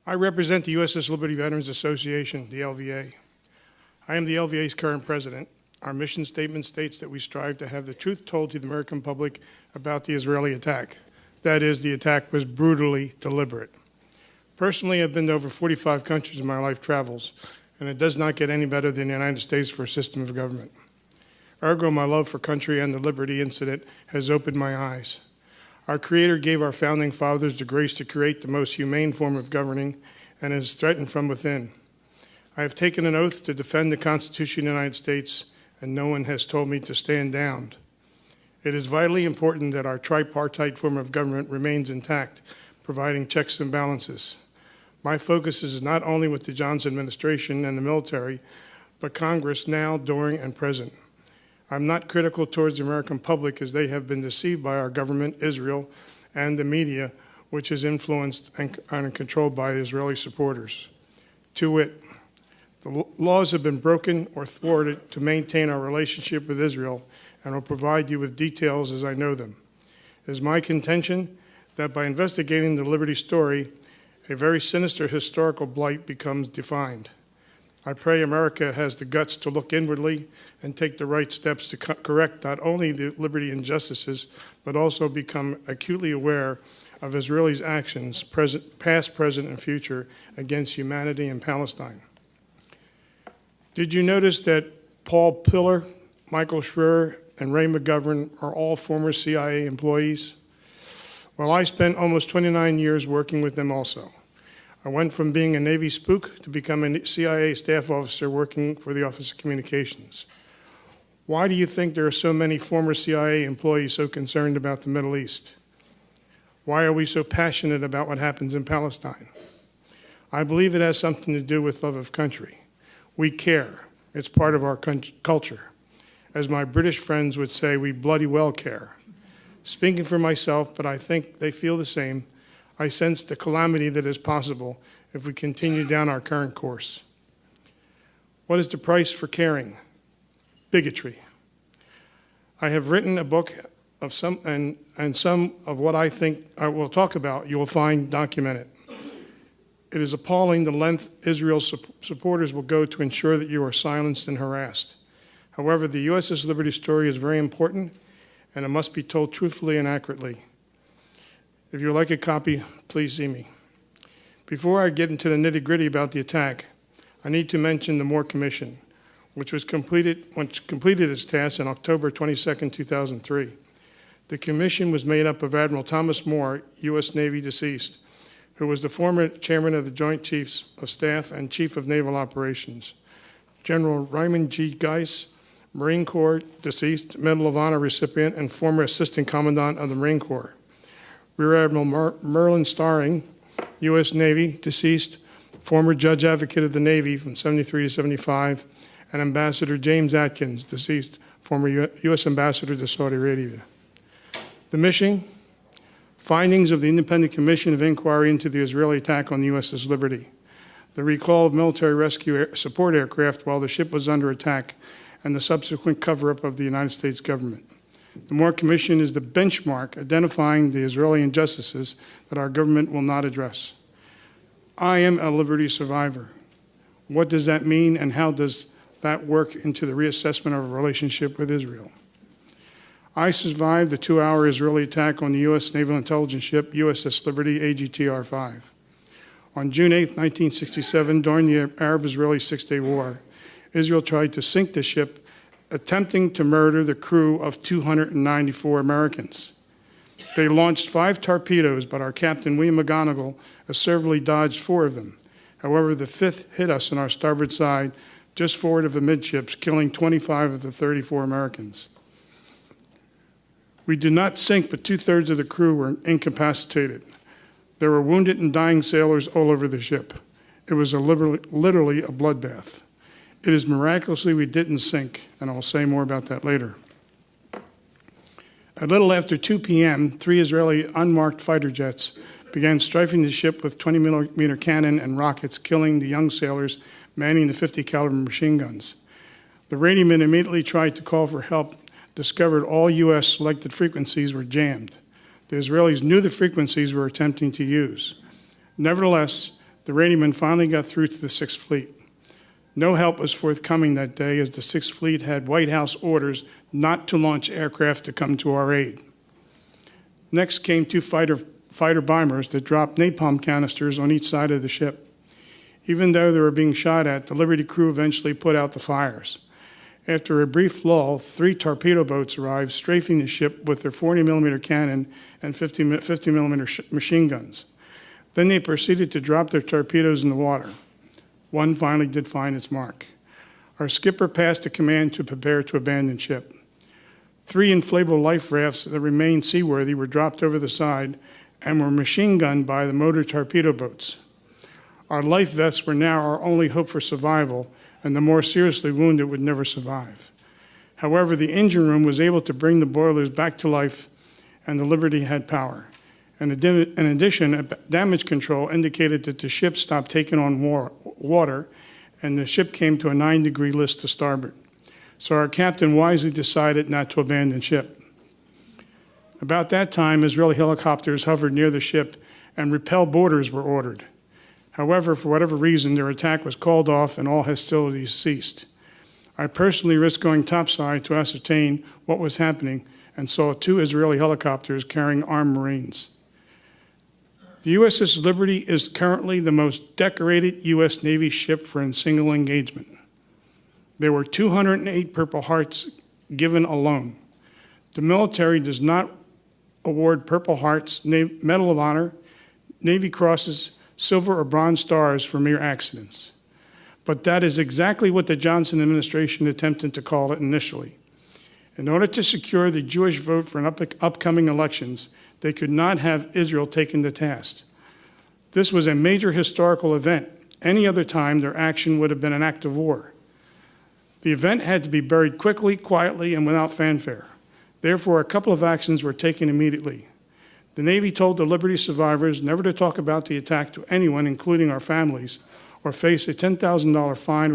I represent the USS Liberty Veterans Association, the LVA. I am the LVA's current president. Our mission statement states that we strive to have the truth told to the American public about the Israeli attack. That is, the attack was brutally deliberate. Personally, I've been to over 45 countries in my life travels, and it does not get any better than the United States for a system of government. Ergo, my love for country and the Liberty incident has opened my eyes. Our Creator gave our founding fathers the grace to create the most humane form of governing and is threatened from within. I have taken an oath to defend the Constitution of the United States, and no one has told me to stand down. It is vitally important that our tripartite form of government remains intact, providing checks and balances. My focus is not only with the Johnson administration and the military, but Congress now, during, and present. I'm not critical towards the American public, as they have been deceived by our government, Israel, and the media, which is influenced and controlled by Israeli supporters. To wit, the laws have been broken or thwarted to maintain our relationship with Israel, and I'll provide you with details as I know them. It is my contention that by investigating the Liberty story, a very sinister historical blight becomes defined. I pray America has the guts to look inwardly and take the right steps to correct not only the Liberty injustices, but also become acutely aware of Israelis' actions, past, present, and future, against humanity in Palestine. Did you notice that Paul Pillar, Michael Schreier, and Ray McGovern are all former CIA employees? Well, I spent almost 29 years working with them also. I went from being a Navy spook to becoming a CIA staff officer working for the Office of Communications. Why do you think there are so many former CIA employees so concerned about the Middle East? Why are we so passionate about what happens in Palestine? I believe it has something to do with love of country. We care. It's part of our culture. As my British friends would say, we bloody well care. Speaking for myself, but I think they feel the same, I sense the calamity that is possible if we continue down our current course. What is the price for caring? Bigotry. I have written a book of some, and some of what I think I will talk about you will find documented. It is appalling the length Israel's supporters will go to ensure that you are silenced and harassed. However, the USS Liberty story is very important, and it must be told truthfully and accurately. If you would like a copy, please see me. Before I get into the nitty-gritty about the attack, I need to mention the Moore Commission, which completed its task on October 22, 2003. The commission was made up of Admiral Thomas Moore, U.S. Navy deceased, who was the former chairman of the Joint Chiefs of Staff and Chief of Naval Operations. General Raymond G. Geis, Marine Corps deceased, Medal of Honor recipient, and former Assistant Commandant of the Marine Corps. Rear Admiral Merlin Starring, U.S. Navy deceased, former Judge Advocate of the Navy from 73 to 75, and Ambassador James Atkins, deceased, former U.S. Ambassador to Saudi Arabia. The mission: findings of the Independent Commission of Inquiry into the Israeli attack on the USS Liberty, the recall of military rescue support aircraft while the ship was under attack, and the subsequent cover-up of the United States government. The Moore Commission is the benchmark identifying the Israeli injustices that our government will not address. I am a Liberty survivor. What does that mean, and how does that work into the reassessment of our relationship with Israel? I survived the 2-hour Israeli attack on the U.S. Naval Intelligence ship USS Liberty AGTR-5. On June 8, 1967, during the Arab-Israeli Six-Day War, Israel tried to sink the ship, attempting to murder the crew of 294 Americans. They launched 5 torpedoes, but our captain, William McGonigal, assertively dodged 4 of them. However, the 5th hit us on our starboard side, just forward of the midships, killing 25 of the 34 Americans. We did not sink, but 2/3 of the crew were incapacitated. There were wounded and dying sailors all over the ship. It was literally a bloodbath. It is miraculously we didn't sink, and I'll say more about that later. A little after 2 p.m., 3 Israeli unmarked fighter jets began strafing the ship with 20-millimeter cannon and rockets, killing the young sailors manning the 50-caliber machine guns. The radioman immediately tried to call for help, discovered all U.S. selected frequencies were jammed. The Israelis knew the frequencies we were attempting to use. Nevertheless, the radioman finally got through to the Sixth Fleet. No help was forthcoming that day as the Sixth Fleet had White House orders not to launch aircraft to come to our aid. Next came two fighter bombers that dropped napalm canisters on each side of the ship. Even though they were being shot at, the Liberty crew eventually put out the fires. After a brief lull, 3 torpedo boats arrived, strafing the ship with their 40mm cannon and 50mm machine guns. Then they proceeded to drop their torpedoes in the water. One finally did find its mark. Our skipper passed a command to prepare to abandon ship. 3 inflatable life rafts that remained seaworthy were dropped over the side and were machine gunned by the motor torpedo boats. Our life vests were now our only hope for survival, and the more seriously wounded would never survive. However, the engine room was able to bring the boilers back to life, and the Liberty had power. In addition, damage control indicated that the ship stopped taking on water, and the ship came to a 9-degree list to starboard. So our captain wisely decided not to abandon ship. About that time, Israeli helicopters hovered near the ship, and repel boarders were ordered. However, for whatever reason, their attack was called off and all hostilities ceased. I personally risked going topside to ascertain what was happening and saw 2 Israeli helicopters carrying armed Marines. The USS Liberty is currently the most decorated U.S. Navy ship for a single engagement. There were 208 Purple Hearts given alone. The military does not award Purple Hearts, Medal of Honor, Navy Crosses, Silver or Bronze Stars for mere accidents. But that is exactly what the Johnson administration attempted to call it initially. In order to secure the Jewish vote for upcoming elections, they could not have Israel taken to task. This was a major historical event. Any other time, their action would have been an act of war. The event had to be buried quickly, quietly, and without fanfare. Therefore, a couple of actions were taken immediately. The Navy told the Liberty survivors never to talk about the attack to anyone, including our families, or face a $10,000 fine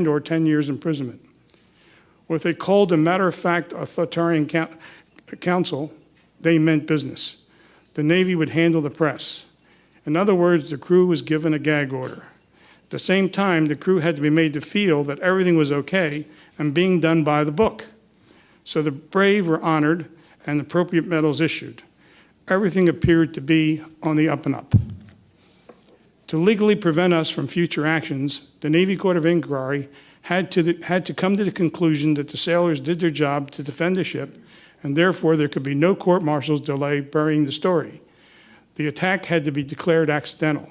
or 10 years imprisonment. With a cold and matter-of-fact authoritarian counsel, they meant business. The Navy would handle the press. In other words, the crew was given a gag order. At the same time, the crew had to be made to feel that everything was okay and being done by the book. So the brave were honored and appropriate medals issued. Everything appeared to be on the up and up. To legally prevent us from future actions, the Navy Court of Inquiry had to come to the conclusion that the sailors did their job to defend the ship, and therefore there could be no court-martial's delay burying the story. The attack had to be declared accidental.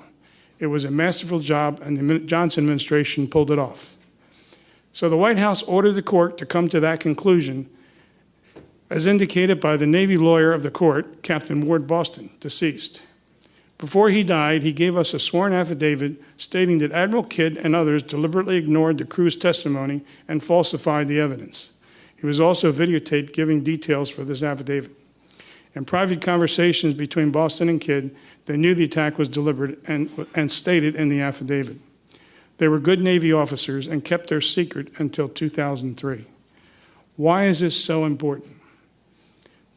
It was a masterful job, and the Johnson administration pulled it off. So the White House ordered the court to come to that conclusion, as indicated by the Navy lawyer of the court, Captain Ward Boston, deceased. Before he died, he gave us a sworn affidavit stating that Admiral Kidd and others deliberately ignored the crew's testimony and falsified the evidence. He was also videotaped giving details for this affidavit. In private conversations between Boston and Kidd, they knew the attack was deliberate and stated in the affidavit. They were good Navy officers and kept their secret until 2003. Why is this so important?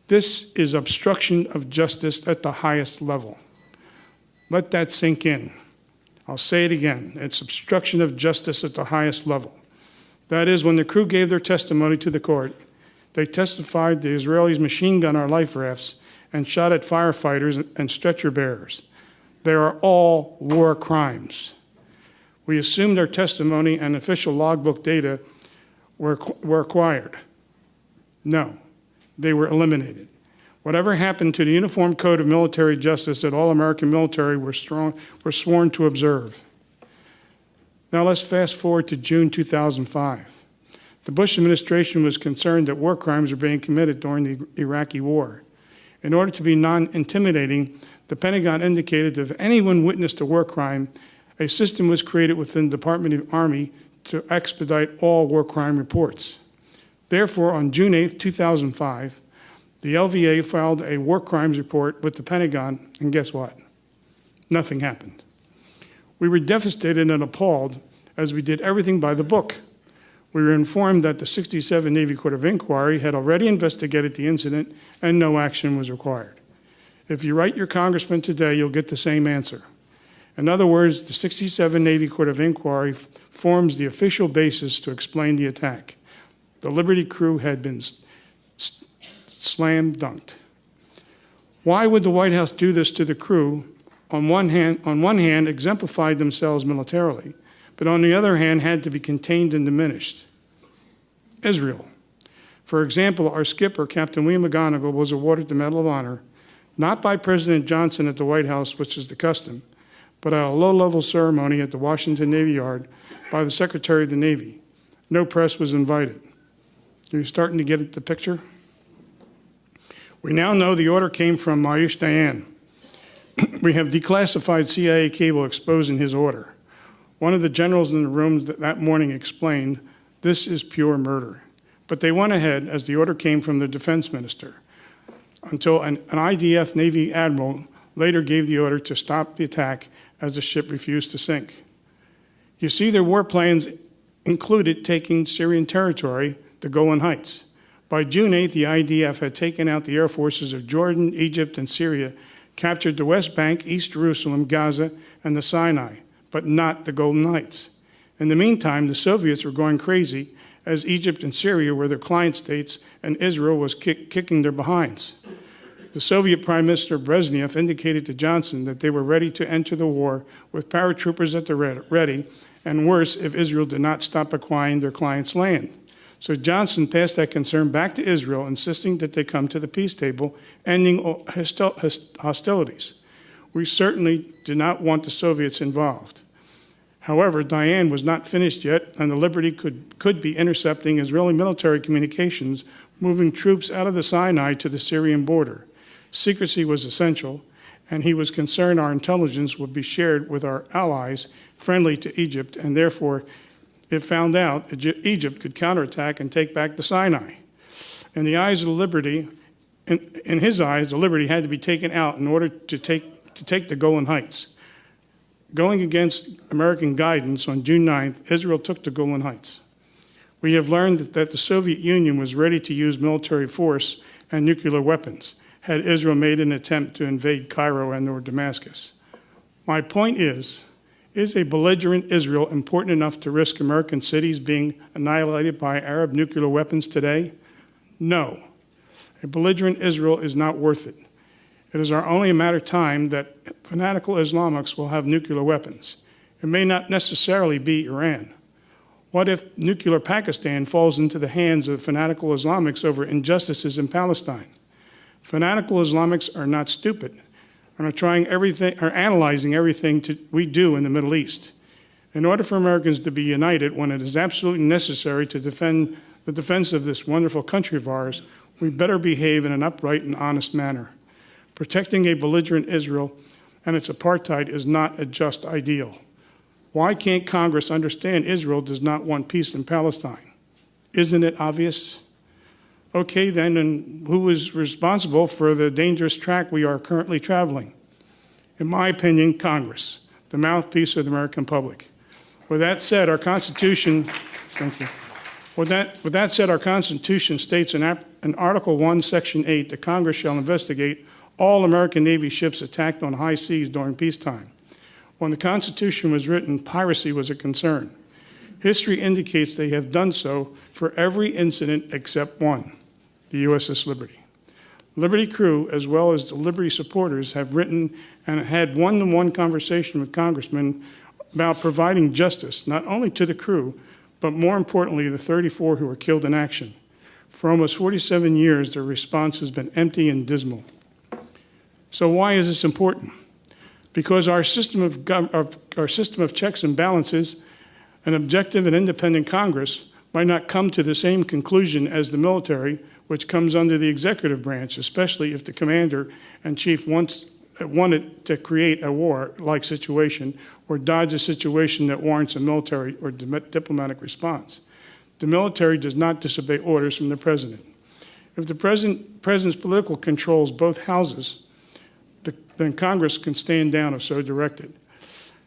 This is obstruction of justice at the highest level. Let that sink in. I'll say it again. It's obstruction of justice at the highest level. That is, when the crew gave their testimony to the court, they testified the Israelis machine gunned our life rafts and shot at firefighters and stretcher bearers. They are all war crimes. We assumed their testimony and official logbook data were acquired. No. They were eliminated. Whatever happened to the Uniform Code of Military Justice that all American military were sworn to observe? Now let's fast forward to June 2005. The Bush administration was concerned that war crimes were being committed during the Iraqi war. In order to be non-intimidating, the Pentagon indicated that if anyone witnessed a war crime, a system was created within the Department of the Army to expedite all war crime reports. Therefore, on June 8, 2005, the LVA filed a war crimes report with the Pentagon, and guess what? Nothing happened. We were devastated and appalled as we did everything by the book. We were informed that the 67 Navy Court of Inquiry had already investigated the incident and no action was required. If you write your congressman today, you'll get the same answer. In other words, the 67 Navy Court of Inquiry forms the official basis to explain the attack. The Liberty crew had been slam dunked. Why would the White House do this to the crew? On one hand, exemplified themselves militarily, but on the other hand, had to be contained and diminished. Israel. For example, our skipper, Captain William McGonigal, was awarded the Medal of Honor, not by President Johnson at the White House, which is the custom, but at a low-level ceremony at the Washington Navy Yard by the Secretary of the Navy. No press was invited. Are you starting to get the picture? We now know the order came from Mayush Dayan. We have declassified CIA cable exposing his order. One of the generals in the room that morning explained, "This is pure murder." But they went ahead as the order came from the defense minister until an IDF Navy admiral later gave the order to stop the attack as the ship refused to sink. You see, their war plans included taking Syrian territory, the Golan Heights. By June 8th, the IDF had taken out the air forces of Jordan, Egypt, and Syria, captured the West Bank, East Jerusalem, Gaza, and the Sinai, but not the Golan Heights. In the meantime, the Soviets were going crazy as Egypt and Syria were their client states and Israel was kicking their behinds. The Soviet Prime Minister Brezhnev indicated to Johnson that they were ready to enter the war with paratroopers at the ready, and worse if Israel did not stop acquiring their client's land. So Johnson passed that concern back to Israel, insisting that they come to the peace table, ending hostilities. We certainly did not want the Soviets involved. However, Dayan was not finished yet, and the Liberty could be intercepting Israeli military communications, moving troops out of the Sinai to the Syrian border. Secrecy was essential, and he was concerned our intelligence would be shared with our allies friendly to Egypt, and therefore, if found out, Egypt could counterattack and take back the Sinai. In the eyes of the Liberty, in his eyes, the Liberty had to be taken out in order to take the Golan Heights. Going against American guidance on June 9th, Israel took the Golan Heights. We have learned that the Soviet Union was ready to use military force and nuclear weapons had Israel made an attempt to invade Cairo and or Damascus. My point is a belligerent Israel important enough to risk American cities being annihilated by Arab nuclear weapons today? No. A belligerent Israel is not worth it. It is only a matter of time that fanatical Islamics will have nuclear weapons. It may not necessarily be Iran. What if nuclear Pakistan falls into the hands of fanatical Islamics over injustices in Palestine? Fanatical Islamics are not stupid and are analyzing everything we do in the Middle East. In order for Americans to be united when it is absolutely necessary to defend the defense of this wonderful country of ours, we better behave in an upright and honest manner. Protecting a belligerent Israel and its apartheid is not a just ideal. Why can't Congress understand Israel does not want peace in Palestine? Isn't it obvious? Okay, then, and who is responsible for the dangerous track we are currently traveling? In my opinion, Congress, the mouthpiece of the American public. With that said, our Constitution, thank you. With that said, our Constitution states in Article 1, Section 8, that Congress shall investigate all American Navy ships attacked on high seas during peacetime. When the Constitution was written, piracy was a concern. History indicates they have done so for every incident except one, the USS Liberty. Liberty crew, as well as the Liberty supporters, have written and had one-to-one conversation with congressmen about providing justice, not only to the crew, but more importantly, the 34 who were killed in action. For almost 47 years, their response has been empty and dismal. So why is this important? Because our system of checks and balances, an objective and independent Congress, might not come to the same conclusion as the military, which comes under the executive branch, especially if the commander and chief wanted to create a war-like situation or dodge a situation that warrants a military or diplomatic response. The military does not disobey orders from the president. If the president's political controls both houses, then Congress can stand down if so directed.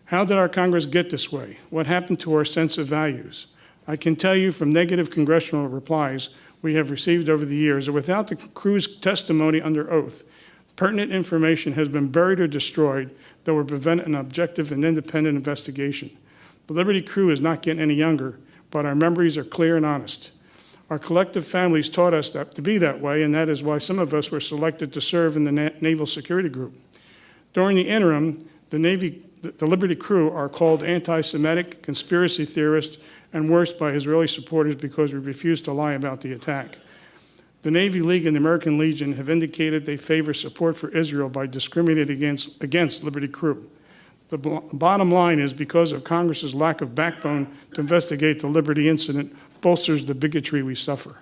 How did our Congress get this way? What happened to our sense of values? I can tell you from negative congressional replies we have received over the years that without the crew's testimony under oath, Pertinent information has been buried or destroyed that would prevent an objective and independent investigation. The Liberty crew is not getting any younger, but our memories are clear and honest. Our collective families taught us that to be that way, and that is why some of us were selected to serve in the Naval Security Group. During the interim, the Liberty crew are called anti-Semitic, conspiracy theorists, and worse by Israeli supporters because we refused to lie about the attack. The Navy League and the American Legion have indicated they favor support for Israel by discriminating against Liberty crew. The bottom line is because of Congress's lack of backbone to investigate the Liberty incident bolsters the bigotry we suffer.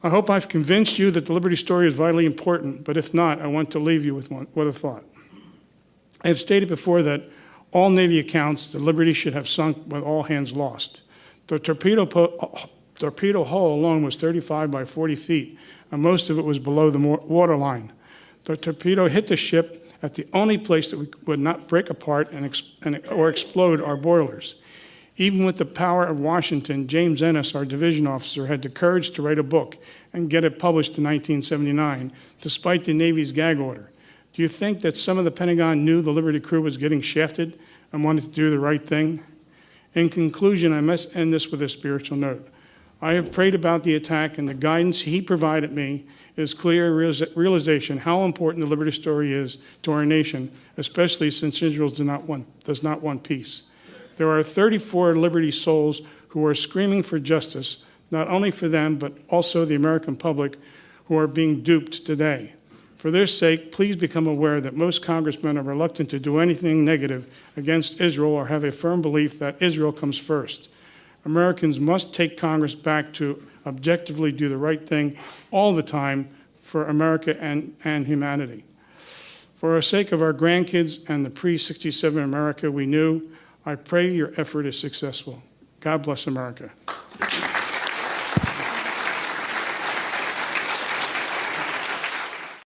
I hope I've convinced you that the Liberty story is vitally important, but if not, I want to leave you with a thought. I have stated before that all Navy accounts, the Liberty should have sunk with all hands lost. The torpedo hull alone was 35 by 40 feet, and most of it was below the waterline. The torpedo hit the ship at the only place that would not break apart or explode our boilers. Even with the power of Washington, James Ernest, our division officer, had the courage to write a book and get it published in 1979, despite the Navy's gag order. Do you think that some of the Pentagon knew the Liberty crew was getting shafted and wanted to do the right thing? In conclusion, I must end this with a spiritual note. I have prayed about the attack, and the guidance he provided me is clear realization how important the Liberty story is to our nation, especially since Israel does not want peace. There are 34 Liberty souls who are screaming for justice, not only for them, but also the American public who are being duped today. For their sake, please become aware that most congressmen are reluctant to do anything negative against Israel or have a firm belief that Israel comes first. Americans must take Congress back to objectively do the right thing all the time for America and humanity. For the sake of our grandkids and the pre-67 America we knew, I pray your effort is successful. God bless America.